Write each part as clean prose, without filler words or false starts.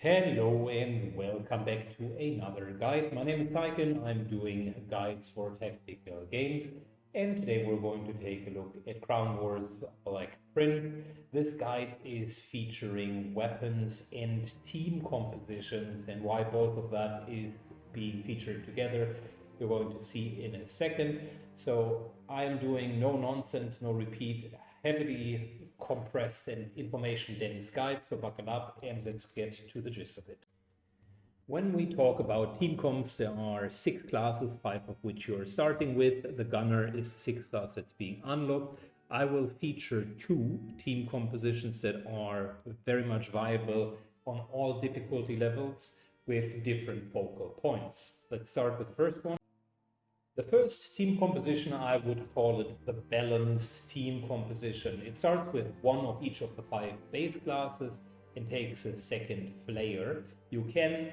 Hello and welcome back to another guide. My name is Syken. I'm doing guides for tactical games, and today we're going to take a look at Crown Wars Black Prince. This guide is featuring weapons and team compositions, and why both of that is being featured together you're going to see in a second. So I am doing no nonsense, no repeat, heavily compressed and information dense guide, so buckle up and let's get to the gist of it. When we talk about team comps, there are 6 classes, 5 of which you're starting with. The gunner is the 6th class that's being unlocked. I will feature 2 team compositions that are very much viable on all difficulty levels with different focal points. Let's start with the first one. The first team composition, I would call it the balanced team composition. It starts with one of each of the 5 base classes and takes a second flair. You can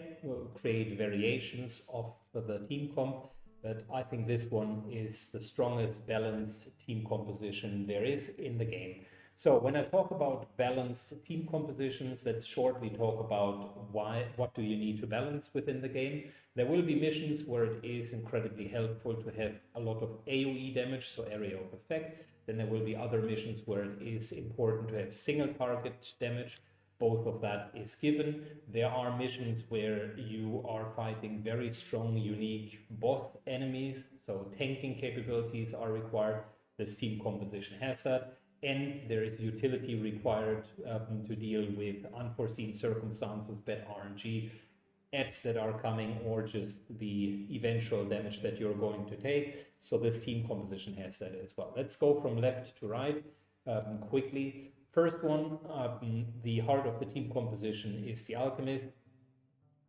create variations of the team comp, but I think this one is the strongest balanced team composition there is in the game. So when I talk about balanced team compositions, let's shortly talk about what do you need to balance within the game. There will be missions where it is incredibly helpful to have a lot of AoE damage, so area of effect. Then there will be other missions where it is important to have single target damage. Both of that is given. There are missions where you are fighting very strong, unique boss enemies, so tanking capabilities are required. This team composition has that. And there is utility required to deal with unforeseen circumstances, bad RNG, ads that are coming, or just the eventual damage that you're going to take. So this team composition has that as well. Let's go from left to right quickly. First one, the heart of the team composition is the Alchemist.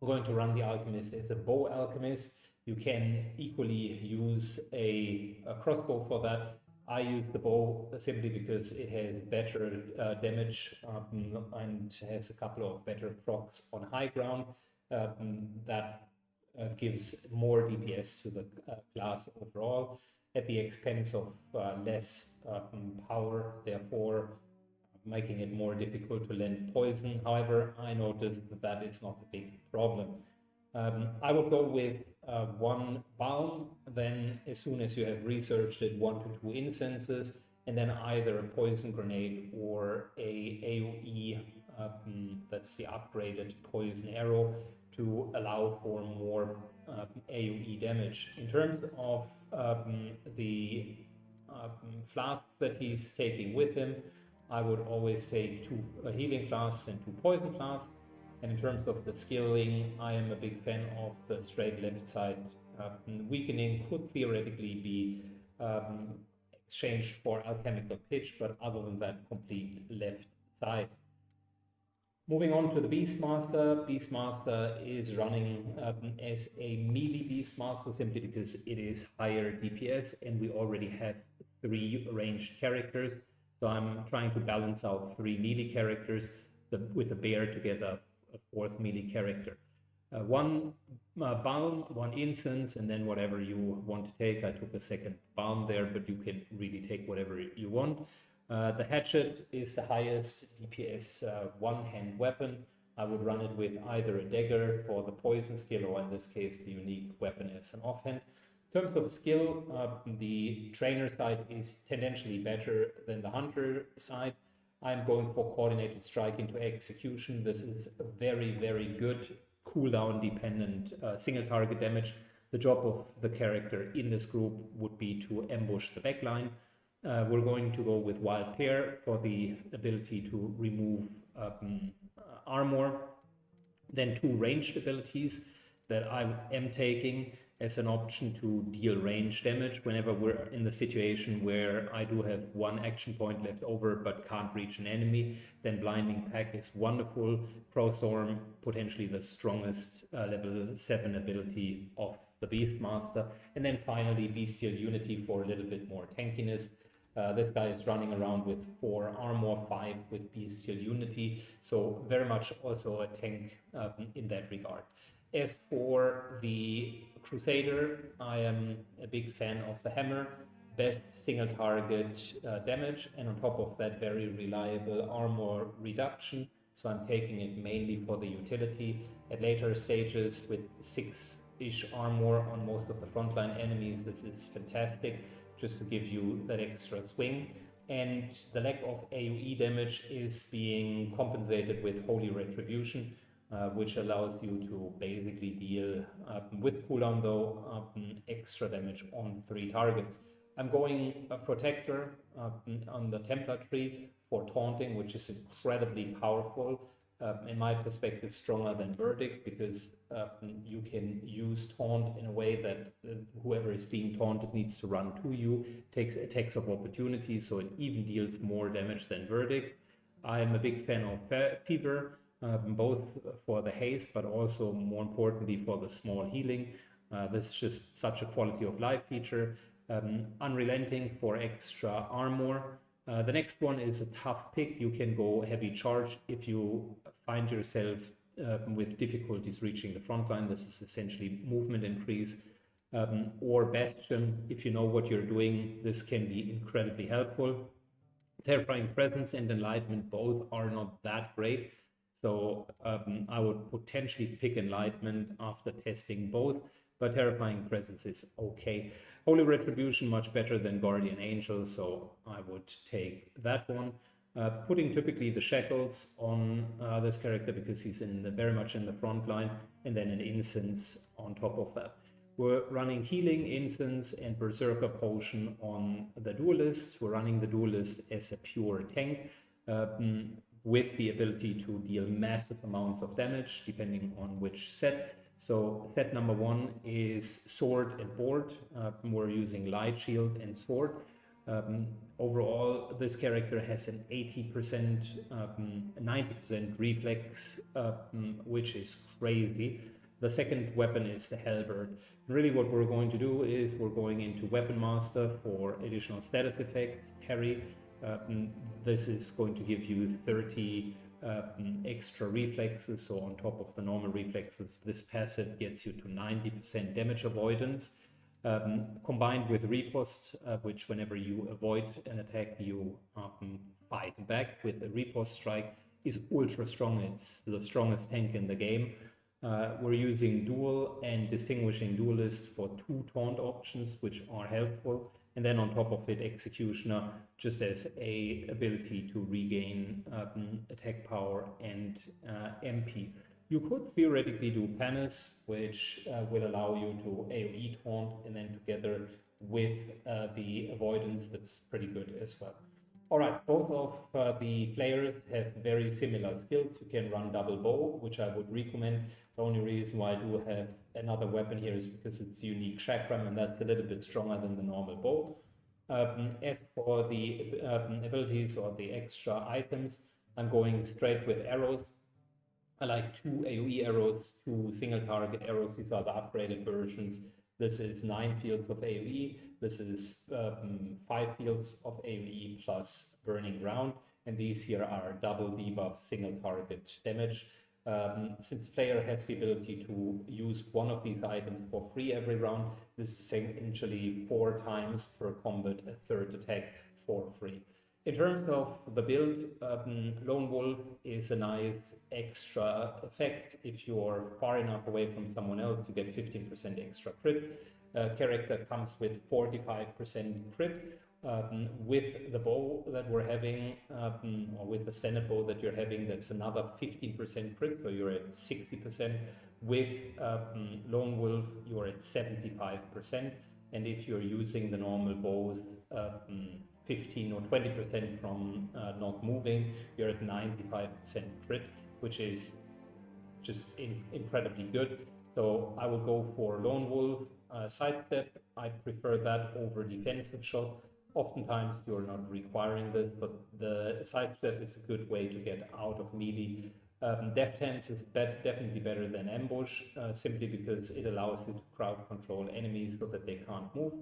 We're going to run the Alchemist as a bow alchemist. You can equally use a crossbow for that. I use the bow simply because it has better damage and has a couple of better procs on high ground. That gives more DPS to the class overall at the expense of less power, therefore making it more difficult to land poison. However, I noticed that that is not a big problem. I would go with 1 balm, then as soon as you have researched it, 1 to 2 incenses, and then either a poison grenade or a AoE, that's the upgraded poison arrow, to allow for more AoE damage. In terms of the flasks that he's taking with him, I would always take 2 healing flasks and 2 poison flasks. And in terms of the skilling, I am a big fan of the straight left side. Weakening could theoretically be exchanged for alchemical pitch, but other than that, complete left side. Moving on to the Beastmaster. Beastmaster is running as a melee Beastmaster simply because it is higher DPS and we already have 3 ranged characters. So I'm trying to balance out 3 melee characters with the bear together, a 4th melee character. 1 balm, 1 incense, and then whatever you want to take. I took a 2nd balm there, but you can really take whatever you want. The hatchet is the highest DPS one-hand weapon. I would run it with either a dagger for the poison skill, or in this case, the unique weapon as an offhand. In terms of skill, the trainer side is tendentially better than the hunter side. I'm going for coordinated strike into execution. This is a very, very good cooldown dependent single target damage. The job of the character in this group would be to ambush the backline. We're going to go with Wild Pair for the ability to remove armor. Then 2 ranged abilities that I am taking as an option to deal range damage whenever we're in the situation where I do have 1 action point left over but can't reach an enemy. Then Blinding Pack is wonderful. Pro Storm, potentially the strongest level 7 ability of the Beastmaster. And then finally Bestial Unity for a little bit more tankiness. This guy is running around with 4 armor, 5 with Bestial Unity, so very much also a tank in that regard. As for the Crusader, I am a big fan of the hammer. Best single target damage, and on top of that, very reliable armor reduction. so I'm taking it mainly for the utility. At later stages with 6-ish armor on most of the frontline enemies, this is fantastic, just to give you that extra swing. And the lack of AoE damage is being compensated with Holy Retribution, which allows you to basically deal, with cooldown though, extra damage on 3 targets. I'm going a Protector on the Templar tree for taunting, which is incredibly powerful. In my perspective, stronger than Verdict, because you can use taunt in a way that whoever is being taunted needs to run to you, takes attacks of opportunity, so it even deals more damage than Verdict. I'm a big fan of Fever, both for the haste, but also more importantly for the small healing. This is just such a quality of life feature. Unrelenting for extra armor. The next one is a tough pick. You can go heavy charge if you find yourself with difficulties reaching the front line. This is essentially movement increase. Or Bastion, if you know what you're doing, this can be incredibly helpful. Terrifying Presence and Enlightenment both are not that great, so I would potentially pick Enlightenment after testing both, but Terrifying Presence is okay. Holy Retribution much better than Guardian Angel, so I would take that one. Putting typically the Shackles on this character because he's very much in the front line, and then an Incense on top of that. We're running Healing, Incense, and Berserker Potion on the Duelist. We're running the Duelist as a pure tank, with the ability to deal massive amounts of damage depending on which set. So set number 1 is Sword and Board. We're using Light Shield and Sword. Overall, this character has an 80%, 90% reflex, which is crazy. The second weapon is the Halberd. Really what we're going to do is we're going into Weapon Master for additional status effects, parry. This is going to give you 30 extra reflexes, so on top of the normal reflexes, this passive gets you to 90% damage avoidance, combined with Riposte, which whenever you avoid an attack, you fight back with a Riposte strike, is ultra strong. It's the strongest tank in the game. We're using Duel and Distinguishing Duelist for 2 taunt options, which are helpful. And then on top of it, Executioner, just as a ability to regain attack power and MP. You could theoretically do Panis, which will allow you to AoE taunt, and then together with the avoidance, that's pretty good as well. Alright, both of the players have very similar skills. You can run double bow, which I would recommend. The only reason why I do have another weapon here is because it's unique chakram, and that's a little bit stronger than the normal bow. As for the abilities or the extra items, I'm going straight with arrows. I like 2 AoE arrows, 2 single target arrows. These are the upgraded versions. This is 9 fields of AoE. This is 5 fields of AoE plus burning ground. And these here are double debuff single target damage. Since player has the ability to use one of these items for free every round, this is essentially 4 times per combat a third attack for free. In terms of the build, Lone Wolf is a nice extra effect. If you're far enough away from someone else, you get 15% extra crit. Character comes with 45% crit. With the bow that we're having, or with the standard bow that you're having, that's another 15% crit, so you're at 60%. With Lone Wolf, you're at 75%. And if you're using the normal bows, 15 or 20% from not moving, you're at 95% crit, which is just incredibly good. So I will go for Lone Wolf. Sidestep, I prefer that over defensive shot. Oftentimes you're not requiring this, but the sidestep is a good way to get out of melee. Deft Hands is definitely better than Ambush, simply because it allows you to crowd control enemies so that they can't move.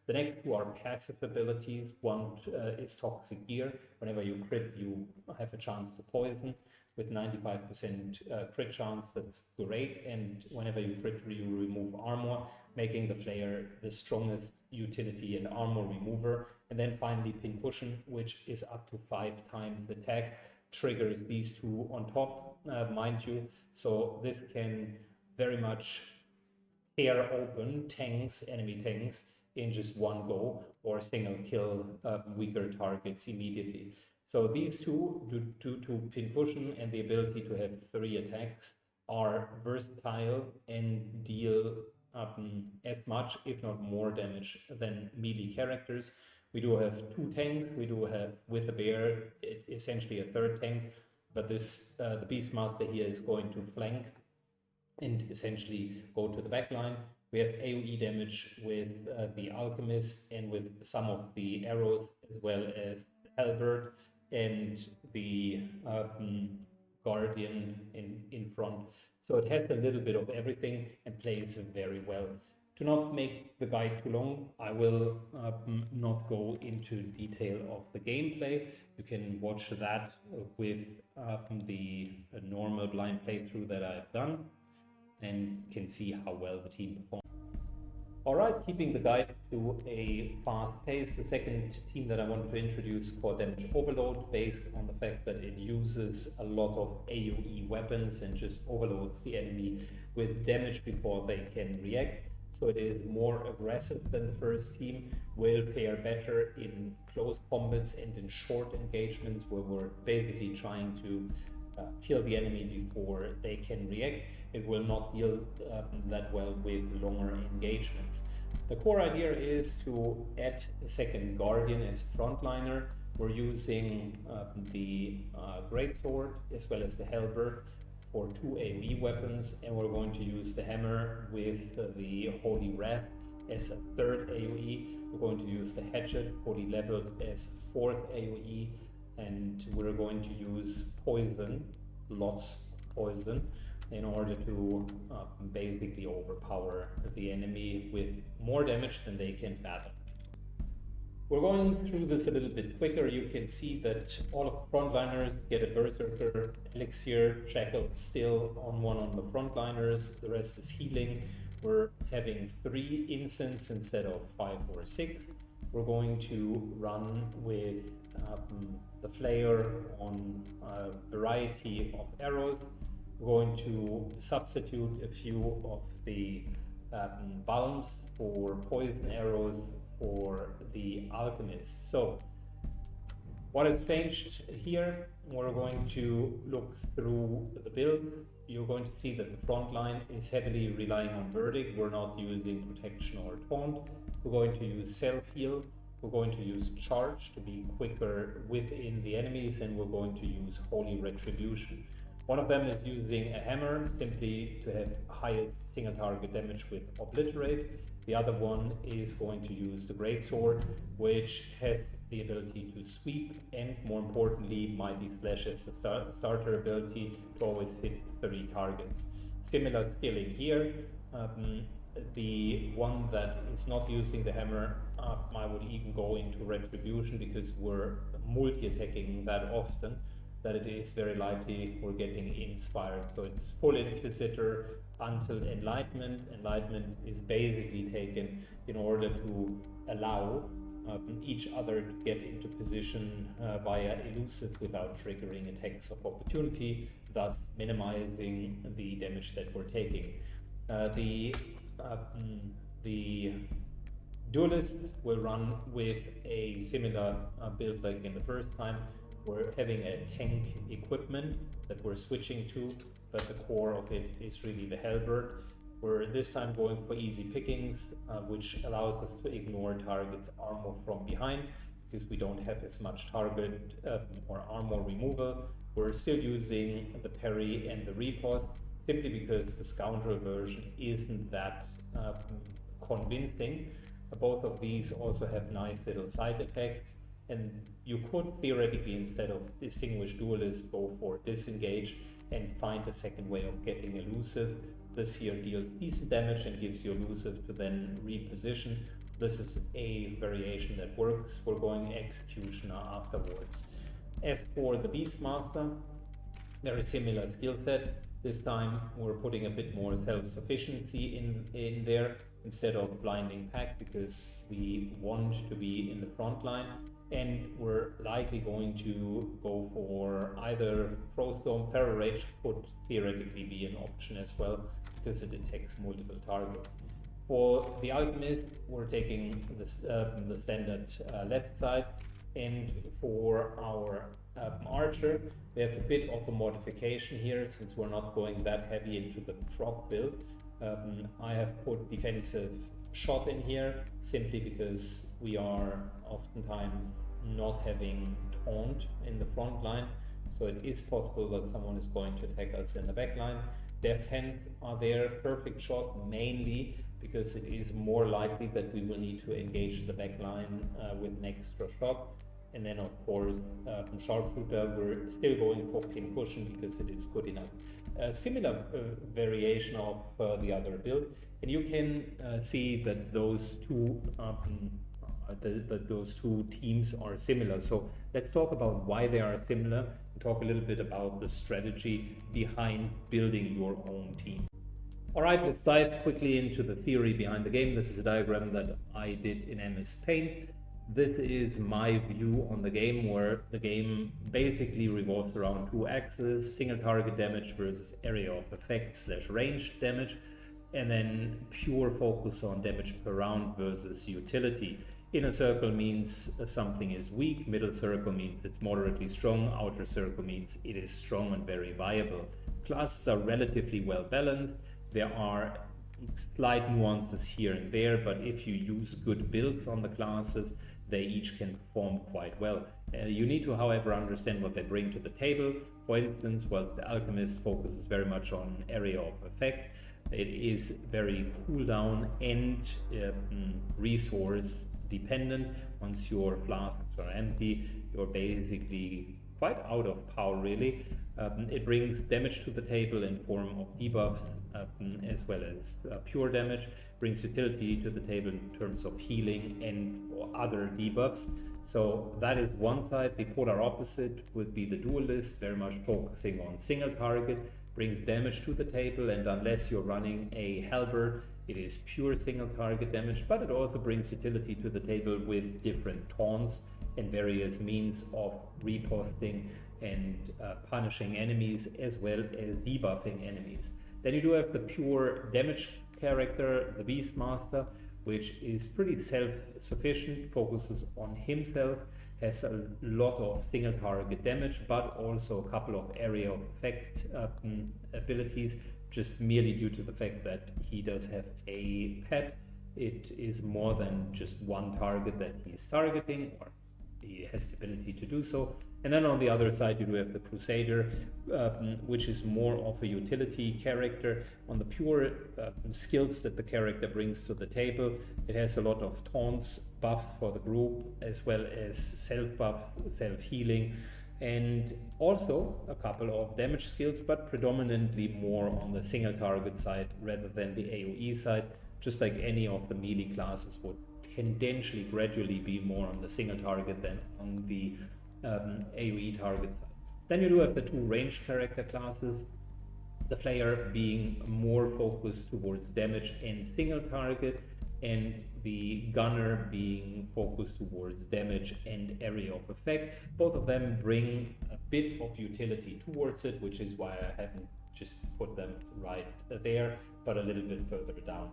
The next 2 are passive abilities. One is Toxic Gear. Whenever you crit, you have a chance to poison. With 95% crit chance, that's great. And whenever you crit, you remove armor, making the player the strongest utility and armor remover. And then finally Pincushion, which is up to 5 times attack, triggers these two on top, mind you. So this can very much tear open tanks, enemy tanks, in just one go, or single kill weaker targets immediately. So these two, due to pincushion and the ability to have 3 attacks, are versatile and deal as much, if not more damage than melee characters. We do have 2 tanks. We do have, with the bear, essentially a 3rd tank, but this the Beastmaster here is going to flank and essentially go to the back line. We have AoE damage with the Alchemist and with some of the arrows, as well as Halberd and the Guardian in front. So it has a little bit of everything and plays very well. To not make the guide too long, I will not go into detail of the gameplay. You can watch that with the normal blind playthrough that I've done, and can see how well the team performs. Alright, keeping the guide to a fast pace, the second team that I want to introduce called Damage Overload, based on the fact that it uses a lot of AoE weapons and just overloads the enemy with damage before they can react. So it is more aggressive than the first team, will fare better in close combats and in short engagements where we're basically trying to kill the enemy before they can react. It will not deal that well with longer engagements. The core idea is to add a second Guardian as frontliner. We're using the Greatsword as well as the Halberd for 2 AoE weapons, and we're going to use the Hammer with the Holy Wrath as a 3rd AoE. We're going to use the Hatchet fully leveled as 4th AoE, and we're going to use poison, lots of poison, in order to basically overpower the enemy with more damage than they can fathom. We're going through this a little bit quicker. You can see that all of the frontliners get a Berserker, Elixir, Shackled still on one on the frontliners, the rest is healing. We're having 3 incense instead of 5 or 6. We're going to run with the Flayer on a variety of arrows. We're going to substitute a few of the Balms for poison arrows for the Alchemist. So what has changed here? We're going to look through the build. You're going to see that the front line is heavily relying on Verdict. We're not using Protection or Taunt. We're going to use Self-Heal. We're going to use Charge to be quicker within the enemies, and we're going to use Holy Retribution. One of them is using a hammer, simply to have highest single target damage with Obliterate. The other one is going to use the Greatsword, which has the ability to sweep, and more importantly, Mighty Slash as the starter ability to always hit 3 targets. Similar skilling here. The one that is not using the hammer, I would even go into Retribution, because we're multi-attacking that often that it is very likely we're getting inspired. So it's full Inquisitor until Enlightenment. Enlightenment is basically taken in order to allow each other to get into position via elusive without triggering attacks of opportunity, thus minimizing the damage that we're taking. The Duelist will run with a similar build like in the first time. We're having a tank equipment that we're switching to, but the core of it is really the Halberd. We're this time going for easy pickings, which allows us to ignore targets' armor from behind, because we don't have as much target or armor removal. We're still using the parry and the riposte, simply because the Scoundrel version isn't that convincing. Both of these also have nice little side effects, and you could theoretically, instead of Distinguished Duelist, go for Disengage and find a second way of getting elusive. This here deals decent damage and gives you elusive to then reposition. This is a variation that works. We're going Executioner afterwards. As for the Beastmaster, very similar skill set. This time we're putting a bit more self-sufficiency in there instead of blinding pack, because we want to be in the front line, and we're likely going to go for either Throwstorm. Feral Rage could theoretically be an option as well, because it detects multiple targets. For the Alchemist, we're taking the standard left side, and for our Archer, we have a bit of a modification here, since we're not going that heavy into the proc build. I have put defensive shot in here, simply because we are oftentimes not having taunt in the front line, so it is possible that someone is going to attack us in the back line. Deft hands are there, perfect shot, mainly because it is more likely that we will need to engage the back line with an extra shot. And then, of course, sharpshooter, we're still going for pincushion because it is good enough. A similar variation of the other build, and you can see that those two teams are similar. So let's talk about why they are similar, and talk a little bit about the strategy behind building your own team. All right, let's dive quickly into the theory behind the game. This is a diagram that I did in MS Paint. This is my view on the game, where the game basically revolves around two axes: single target damage versus area of effect / range damage, and then pure focus on damage per round versus utility. Inner circle means something is weak, middle circle means it's moderately strong, outer circle means it is strong and very viable. Classes are relatively well balanced. There are slight nuances here and there, but if you use good builds on the classes, they each can perform quite well. You need to, however, understand what they bring to the table. For instance, while the Alchemist focuses very much on area of effect, it is very cooldown and resource dependent. Once your flasks are empty, you're basically quite out of power, really. It brings damage to the table in form of debuffs, as well as pure damage. Brings utility to the table in terms of healing and other debuffs. So that is one side. The polar opposite would be the duelist, very much focusing on single target, brings damage to the table, and unless you're running a halberd, it is pure single target damage, but it also brings utility to the table with different taunts and various means of riposting and punishing enemies, as well as debuffing enemies. Then you do have the pure damage character, the Beastmaster, which is pretty self-sufficient, focuses on himself, has a lot of single target damage, but also a couple of area of effect abilities, just merely due to the fact that he does have a pet. It is more than just one target that he's targeting, or he has the ability to do so. And then on the other side, you do have the Crusader, which is more of a utility character. On the pure skills that the character brings to the table, it has a lot of taunts, buffs for the group, as well as self-buff, self-healing, and also a couple of damage skills, but predominantly more on the single target side rather than the AoE side, just like any of the melee classes would tendentially gradually be more on the single target than on the AoE target side. Then you do have the two ranged character classes, the Flayer being more focused towards damage and single target, and the Gunner being focused towards damage and area of effect. Both of them bring a bit of utility towards it, which is why I haven't just put them right there, but a little bit further down.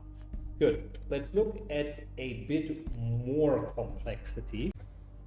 Good. Let's look at a bit more complexity,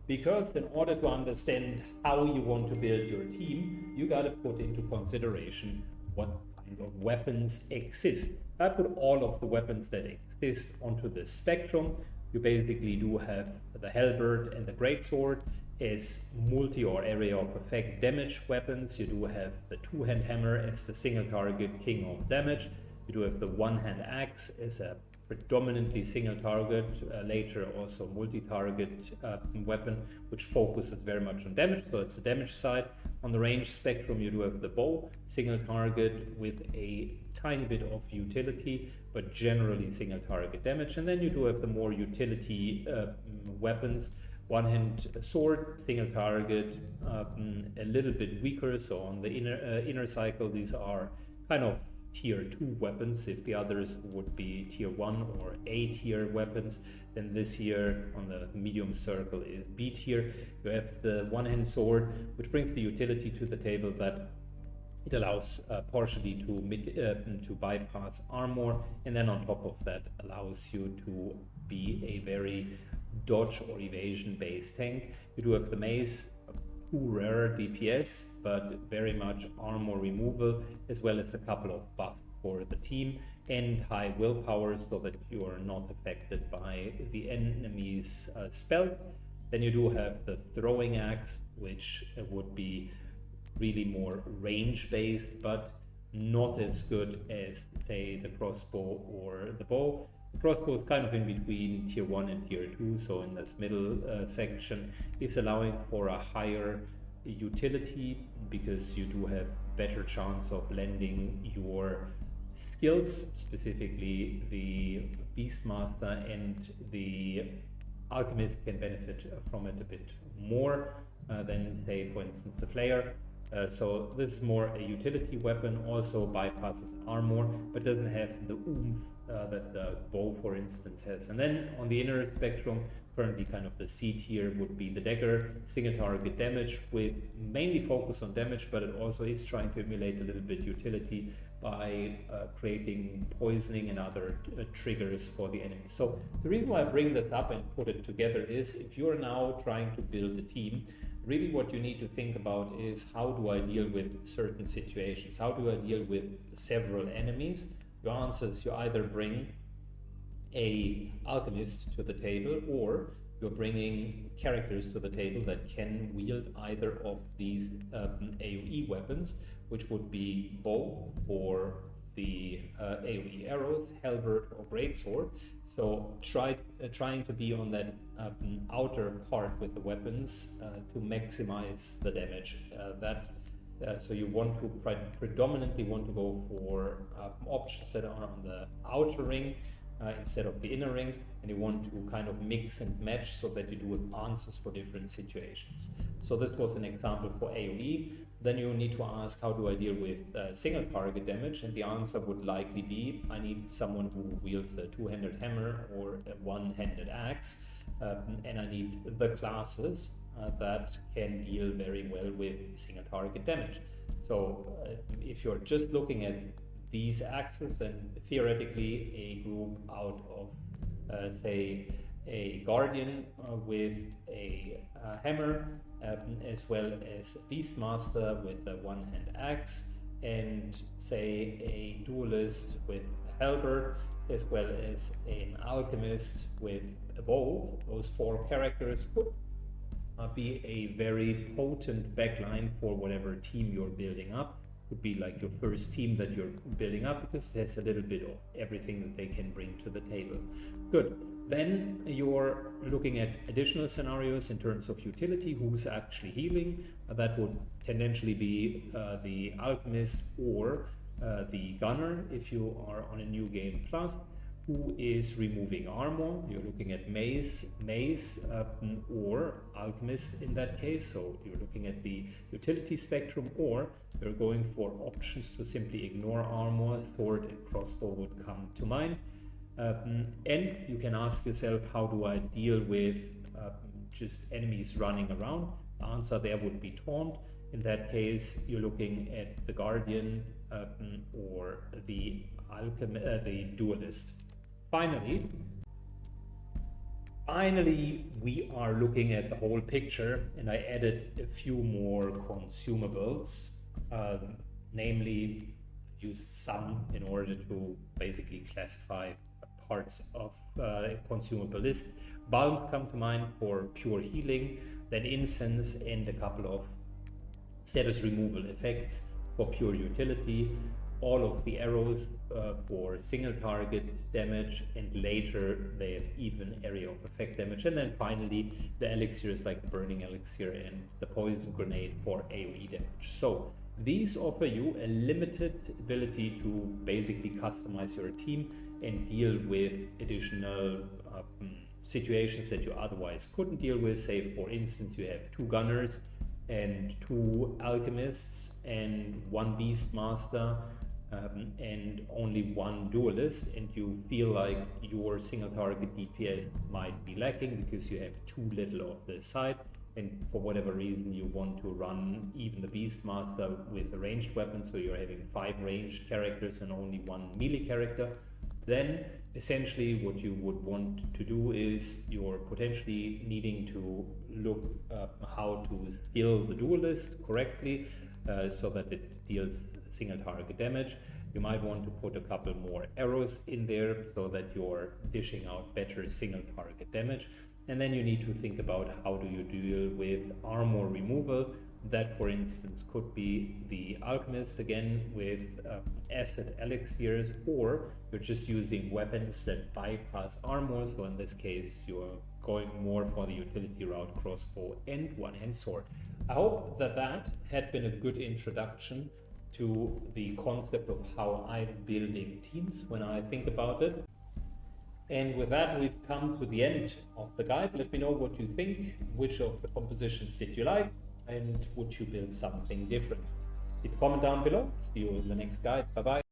because in order to understand how you want to build your team, you got to put into consideration what kind of weapons exist. I put all of the weapons that exist onto the spectrum. You basically do have the halberd and the greatsword as multi or area of effect damage weapons. You do have the two-hand hammer as the single target king of damage. You do have the one-hand axe as a predominantly single target, later also multi-target weapon, which focuses very much on damage, so it's the damage side. On the range spectrum, you do have the bow, single target with a tiny bit of utility, but generally single target damage. And then you do have the more utility weapons, one-hand sword, single target, a little bit weaker. So on the inner cycle, these are kind of tier 2 weapons. If the others would be tier 1 or A tier weapons, then this here on the medium circle is B tier. You have the one-hand sword, which brings the utility to the table that it allows partially to bypass armor, and then on top of that allows you to be a very dodge or evasion based tank. You do have the mace, too rare DPS, but very much armor removal, as well as a couple of buffs for the team and high willpower so that you are not affected by the enemy's spells. Then you do have the throwing axe, which would be really more range based, but not as good as, say, the crossbow or the bow. The crossbow is kind of in between tier 1 and tier 2, so in this middle section is allowing for a higher utility because you do have better chance of lending your skills, specifically the Beastmaster and the Alchemist can benefit from it a bit more than, say, for instance, the Flayer. So this is more a utility weapon, also bypasses armor, but doesn't have the oomph that the bow, for instance, has. And then on the inner spectrum, currently kind of the C tier would be the dagger, single target damage with mainly focus on damage, but it also is trying to emulate a little bit utility by creating poisoning and other triggers for the enemy. So the reason why I bring this up and put it together is if you're now trying to build a team, really what you need to think about is how do I deal with certain situations? How do I deal with several enemies? Your answer is you either bring a alchemist to the table, or you're bringing characters to the table that can wield either of these AoE weapons, which would be bow for the AoE arrows, halberd or greatsword. So trying to be on that outer part with the weapons to maximize the damage. So you want to predominantly want to go for options that are on the outer ring instead of the inner ring, and you want to kind of mix and match so that you do have answers for different situations. So this was an example for AoE. Then you need to ask, how do I deal with single target damage? And the answer would likely be, I need someone who wields a two-handed hammer or a one-handed axe, and I need the classes that can deal very well with single target damage. So if you're just looking at these axes, then theoretically a group out of say a guardian with a hammer, as well as Beastmaster with a one-hand axe, and say a duelist with a halberd, as well as an alchemist with a bow. Those four characters could be a very potent backline for whatever team you're building up. Would be like your first team that you're building up, because it has a little bit of everything that they can bring to the table. Good. Then you're looking at additional scenarios in terms of utility. Who's actually healing? That would tendentially be the alchemist or the gunner if you are on a new game plus. Who is removing armor? You're looking at mace, or alchemist in that case. So you're looking at the utility spectrum, or you're going for options to simply ignore armor. Sword and crossbow would come to mind. And you can ask yourself, how do I deal with just enemies running around? The answer there would be taunt. In that case, you're looking at the guardian or the duelist. Finally, we are looking at the whole picture, and I added a few more consumables, namely used some in order to basically classify parts of a consumable list. Balms come to mind for pure healing, then incense and a couple of status removal effects for pure utility. All of the arrows for single target damage, and later they have even area of effect damage. And then finally the elixirs like the burning elixir and the poison grenade for AoE damage. So these offer you a limited ability to basically customize your team and deal with additional situations that you otherwise couldn't deal with. Say for instance you have two gunners and two alchemists and one beastmaster. and only one duelist, and you feel like your single target DPS might be lacking because you have too little of the side, and for whatever reason you want to run even the Beastmaster with a ranged weapon, so you're having 5 ranged characters and only 1 melee character, then essentially what you would want to do is you're potentially needing to look how to skill the duelist correctly so that it deals single target damage. You might want to put a couple more arrows in there so that you're dishing out better single target damage. And then you need to think about how do you deal with armor removal. That, for instance, could be the alchemist again with acid elixirs, or you're just using weapons that bypass armor. So in this case, you're going more for the utility route, crossbow and one-hand sword. I hope that that had been a good introduction to the concept of how I'm building teams when I think about it. And with that, we've come to the end of the guide. Let me know what you think. Which of the compositions did you like? And would you build something different? Leave a comment down below. See you in the next guide. Bye bye.